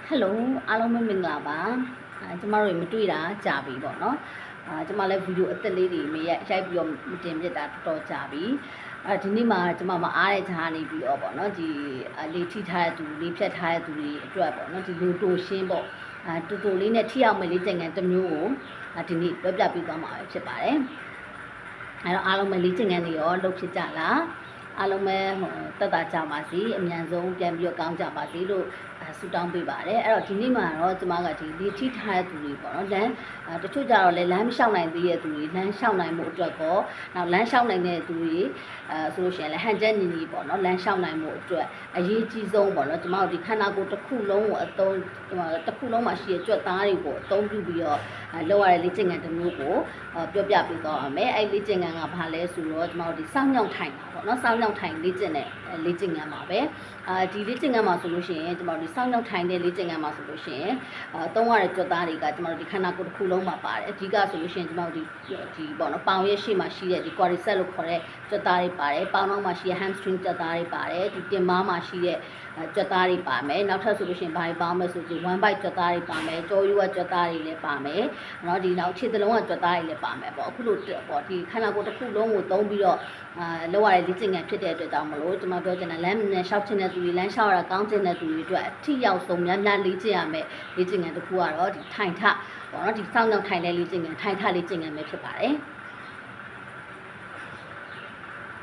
Hello အားလုံးပဲမင်္ဂလာပါကျမတို့မတွေ့တာကြာပြီပေါ့နော်ကျမလည်းဗီဒီယိုအသက်လေးတွေမေးရိုက်ပြီးတော့တင်ပြတာတော်တော်ကြာပြီဒီနေ့မှာကျမမအားတဲ့ဂျာနေပြီးတော့ပေါ့နော်ဒီလေထိထားတဲ့သူလေးဖြတ်ထားတဲ့သူတွေအတွက်ပေါ့နော်ဒီလိုတိုရှင်းပေါ့တူတူလေးနဲ့ထိအောင်မယ်လေးကျင်ကန်တစ်မျိုးကိုဒီနေ့ပြောပြပေးသွားမှာဖြစ်ပါတယ်အဲ့တော့အားလုံးပဲလေးကျင်ကန်တွေရောလုပ်ဖြစ်ကြလားအားလုံးပဲတက်တာကြပါစေအမြန်ဆုံးပြန်ပြီးတော့ကောင်းကြပါစေလို့ဆုတောင်းပေးပါတယ်အဲ့တော့ဒီနေ့မှာတော့ကျမကဒီလေထိထားတဲ့သူတွေပေါ့နော်လမ်းတချို့ကြတော့လေလမ်းမလျှောက်နိုင်သေးတဲ့သူတွေလမ်းလျှောက်နိုင်မှုအတွက်ကောနောက်လမ်းလျှောက်နိုင်တဲ့သူတွေဆိုလို့ရှိရင်လည်းဟန်ချက်ညီညီပေါ့နော်လမ်းလျှောက်နိုင်မှုအတွက်အရေးကြီးဆုံးပေါ့နော်ကျမတို့ဒီခန္ဓာကိုယ်တစ်ခုလုံးကိုအသုံးတစ်ခုလုံးမှာရှိတဲ့ကြွက်သားတွေကိုအသုံးပြုပြီးတော့လောက်ရတဲ့လေ့ကျင့်ခန်းတစ်မျိုးကိုပြောပြပေးသွားအောင်မယ်အဲ့လေ့ကျင့်ခန်းကဘာလဲဆိုတော့ကျမတို့ဒီစောင်းညောင်းထိုင်တာပေါ့နော်စောင်းညောင်းထိုင်လေ့ကျင့်တဲ့လေ့ကျင့်ခန်းပါပဲဒီလေ့ကျင့်ခန်းမှာဆိုလို့ရှိရင်ကျမတို့ဒီစောင်းညောင်းထိုင်တဲ့လေ့ကျင့်ခန်းမှာဆိုလို့ရှိရင်သုံးရတဲ့ကြွက်သားတွေကကျမတို့ဒီခန္ဓာကိုယ်တစ်ခုလုံးမှာပါတယ်အဓိကဆိုလို့ရှိရင်ကျမတို့ဒီပေါ့နော်ပေါင်ရဲ့ရှေ့မှာရှိတဲ့ဒီ quadriceps လို့ခေါ်တဲ့ကြွက်သားတွေပါတယ်ပေါင်နောက်မှာရှိတဲ့ hamstring ကြွက်သားတွေပါတယ်ဒီတင်မားမှာရှိတဲ့ကြွက်သားတွေပါမယ်နောက်ထပ်ဆိုလို့ရှိရင်ဘာတွေပါမယ်ဆိုရင် one bite ကြွက်သားတွေပါမယ်ကြောရိုးကကြွက်သားတွေလည်းပါမယ်เนาะဒီနောက်ခြေသလုံးကကြွက်သားတွေလည်းပါမယ်ပေါ့အခုလိုပေါ့ဒီခန္ဓာကိုယ်တစ်ခုလုံးကိုသုံးပြီးတော့လောက်ရတဲ့လေ့ကျင့်ခန်းဖြစ်တဲ့အတွက်ကြောင့်မလို့ကျွန်မပြောချင်တာလမ်းနဲ့ရှောက်ချင်တဲ့သူတွေလမ်းရှောက်ရတာကောင်းချင်တဲ့သူတွေအတွက်အထီရောက်ဆုံးများများလေ့ကျင့်ရမယ်လေ့ကျင့်ခန်းတစ်ခုကတော့ဒီထိုင်ထပေါ့နော်ဒီစောင်းနောက်ထိုင်တဲ့လေ့ကျင့်ခန်းထိုင်ထလေ့ကျင့်ခန်းပဲဖြစ်ပါတယ်